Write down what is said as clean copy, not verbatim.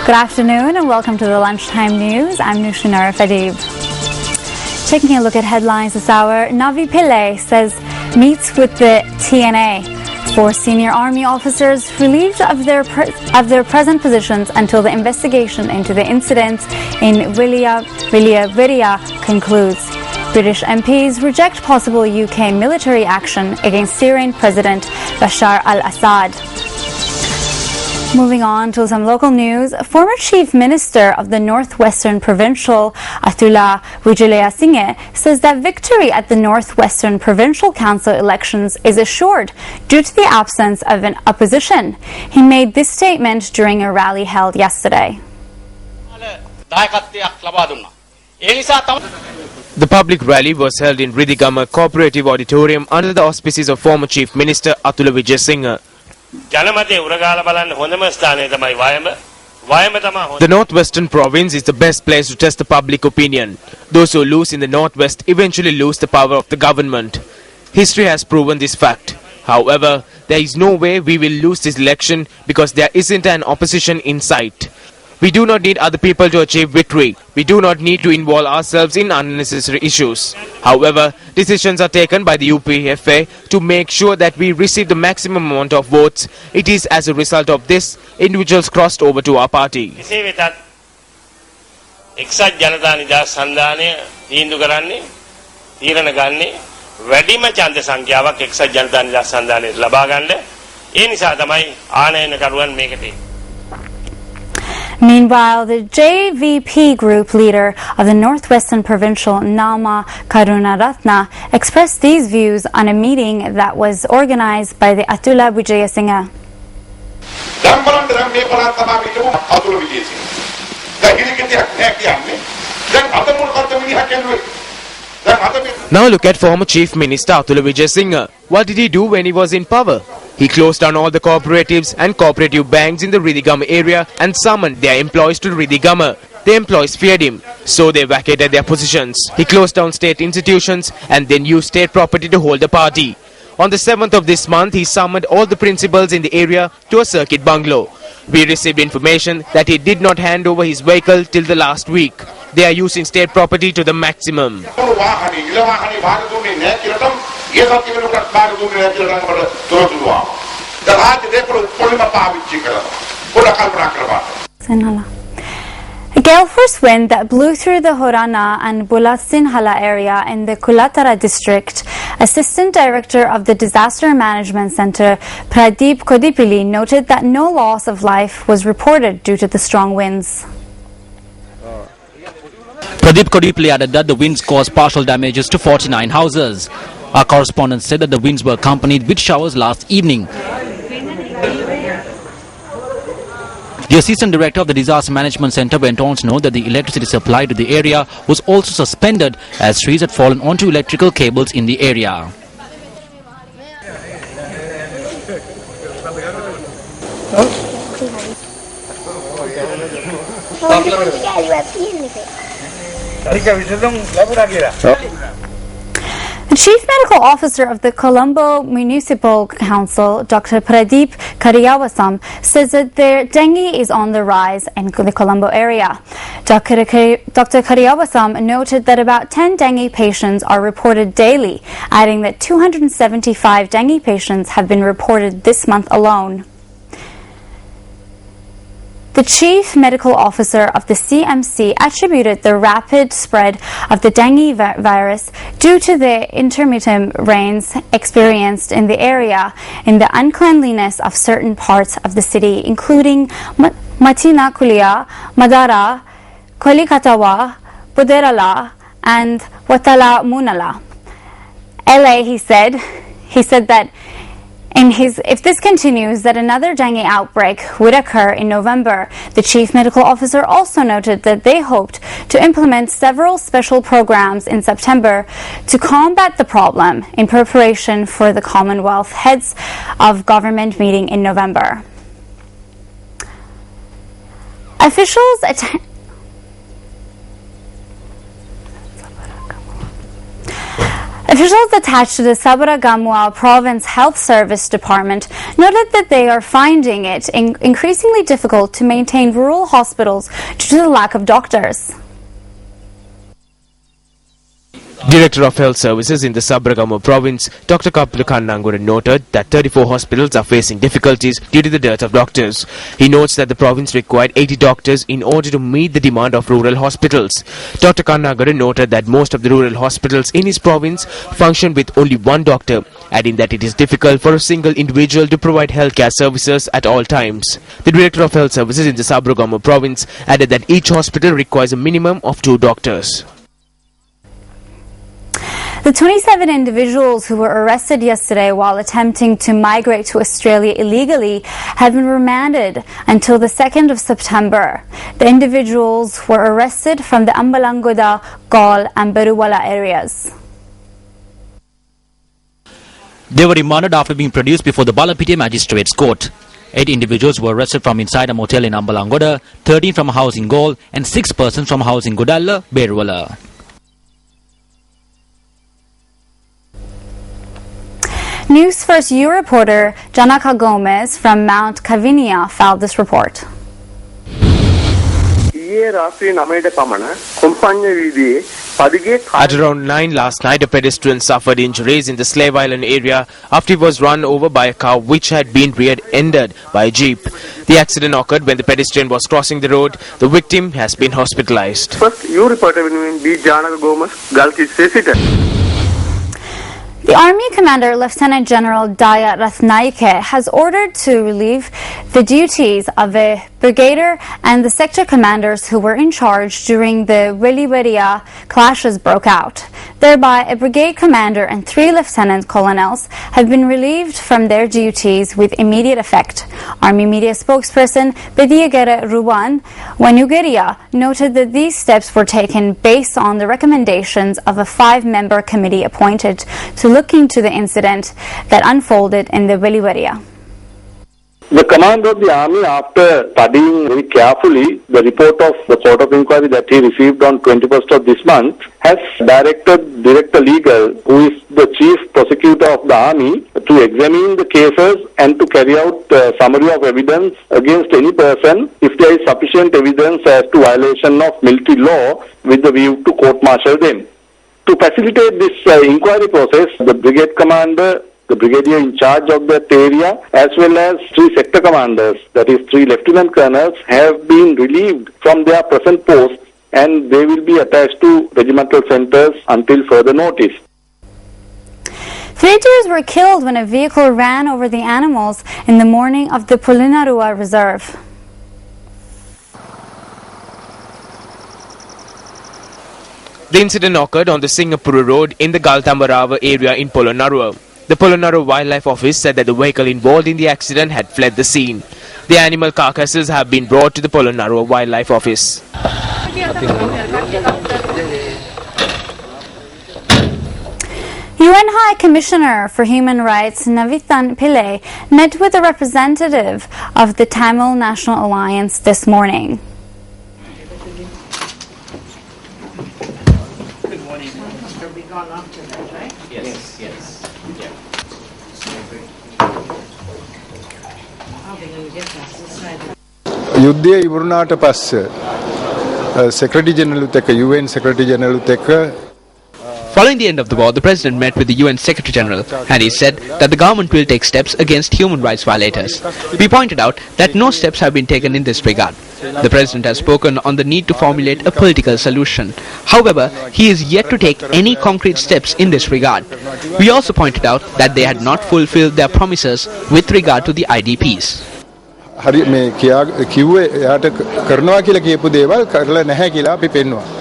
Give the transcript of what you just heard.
Good afternoon and welcome to the Lunchtime News. I'm Nushinara Fadib. Taking a look at headlines this hour, Navi Pillay says meets with the TNA. 4 senior army officers relieved of their present positions until the investigation into the incident in Viria concludes. British MPs reject possible UK military action against Syrian President Bashar al-Assad. Moving on to some local news, former Chief Minister of the Northwestern Provincial, Atullah Vijayasinghe, says that victory at the Northwestern Provincial Council elections is assured due to the absence of an opposition. He made this statement during a rally held yesterday. The public rally was held in Ridhigama Cooperative Auditorium under the auspices of former Chief Minister Atullah Vijayasinghe. The Northwestern Province is the best place to test the public opinion. Those who lose in the Northwest eventually lose the power of the government. History has proven this fact. However, there is no way we will lose this election because there isn't an opposition in sight. We do not need other people to achieve victory. We do not need to involve ourselves in unnecessary issues. However, decisions are taken by the UPFA to make sure that we receive the maximum amount of votes. It is as a result of this, individuals crossed over to our party. Meanwhile, the JVP group leader of the Northwestern Provincial, Nama Karunaratna, expressed these views on a meeting that was organized by the Atullah Vijayasinghe. Now look at former Chief Minister Atullah Vijayasinghe. What did he do when he was in power? He closed down all the cooperatives and cooperative banks in the Ridhigama area and summoned their employees to Ridhigama. The employees feared him, so they vacated their positions. He closed down state institutions and then used state property to hold the party. On the 7th of this month, he summoned all the principals in the area to a circuit bungalow. We received information that he did not hand over his vehicle till the last week. They are using state property to the maximum. A gale force wind that blew through the Horana and Bulatsinhala area in the Kulatara district. Assistant Director of the Disaster Management Center, Pradeep Kodipili, noted that no loss of life was reported due to the strong winds. Pradeep Kodipili added that the winds caused partial damages to 49 houses. Our correspondent said that the winds were accompanied with showers last evening. The Assistant Director of the Disaster Management Center went on to note that the electricity supply to the area was also suspended as trees had fallen onto electrical cables in the area. The Chief Medical Officer of the Colombo Municipal Council, Dr. Pradeep Kariyawasam, says that their dengue is on the rise in the Colombo area. Dr. Kariyawasam noted that about 10 dengue patients are reported daily, adding that 275 dengue patients have been reported this month alone. The Chief Medical Officer of the CMC attributed the rapid spread of the dengue virus due to the intermittent rains experienced in the area and the uncleanliness of certain parts of the city, including Matinakulia, Madara, Kolikatawa, Buderala, and Watala Munala. LA, he said that if this continues, that another dengue outbreak would occur in November. The Chief Medical Officer also noted that they hoped to implement several special programs in September to combat the problem in preparation for the Commonwealth Heads of Government meeting in November. Officials Officials attached to the Sabaragamuwa Province Health Service Department noted that they are finding it increasingly difficult to maintain rural hospitals due to the lack of doctors. Director of Health Services in the Sabaragamuwa Province, Dr. Kapila Kannangura, noted that 34 hospitals are facing difficulties due to the dearth of doctors. He notes that the province required 80 doctors in order to meet the demand of rural hospitals. Dr. Kannangura noted that most of the rural hospitals in his province function with only one doctor, adding that it is difficult for a single individual to provide healthcare services at all times. The Director of Health Services in the Sabaragamuwa Province added that each hospital requires a minimum of 2 doctors. The 27 individuals who were arrested yesterday while attempting to migrate to Australia illegally have been remanded until the 2nd of September. The individuals were arrested from the Ambalangoda, Gaul and Beruwala areas. They were remanded after being produced before the Balapitiya Magistrates Court. 8 individuals were arrested from inside a motel in Ambalangoda, 13 from a house in Gaul and 6 persons from a house in Gudalla, Beruwala. News First U reporter Janaka Gomez from Mount Kavinia filed this report. At around 9 last night, a pedestrian suffered injuries in the Slave Island area after he was run over by a car which had been rear-ended by a jeep. The accident occurred when the pedestrian was crossing the road. The victim has been hospitalized. First U reporter Janaka Gomez, Galki. The Army Commander Lieutenant General Daya Ratnaike has ordered to relieve the duties of a brigadier and the sector commanders who were in charge during the Wiliweria clashes broke out. Thereby, a brigade commander and 3 lieutenant colonels have been relieved from their duties with immediate effect. Army media spokesperson Bediagere Ruwan Wanugeria noted that these steps were taken based on the recommendations of a 5-member committee appointed to look into the incident that unfolded in the Wiliweria. The commander of the army, after studying very carefully the report of the court of inquiry that he received on 21st of this month, has directed Director Legal, who is the chief prosecutor of the army, to examine the cases and to carry out summary of evidence against any person if there is sufficient evidence as to violation of military law with the view to court-martial them. To facilitate this inquiry process, the brigade commander, the brigadier in charge of that area, as well as 3 sector commanders, that is 3 lieutenant colonels, have been relieved from their present posts and they will be attached to regimental centers until further notice. 3 deers were killed when a vehicle ran over the animals in the morning of the Polonnaruwa Reserve. The incident occurred on the Singapore Road in the Galtambarawa area in Polonnaruwa. The Polonnaruwa Wildlife Office said that the vehicle involved in the accident had fled the scene. The animal carcasses have been brought to the Polonnaruwa Wildlife Office. UN High Commissioner for Human Rights Navithan Pillai met with a representative of the Tamil National Alliance this morning. යුද්ධය ඉවරුණාට පස්සේ Secretary General එක UN Secretary General එක Following the end of the war, the President met with the UN Secretary General and he said that the government will take steps against human rights violators. We pointed out that no steps have been taken in this regard. The President has spoken on the need to formulate a political solution. However, he is yet to take any concrete steps in this regard. We also pointed out that they had not fulfilled their promises with regard to the IDPs. හරි මේ කිව්වේ එයාට කරනවා කියලා කියපු දේවල් කරලා නැහැ කියලා අපි පෙන්වුවා.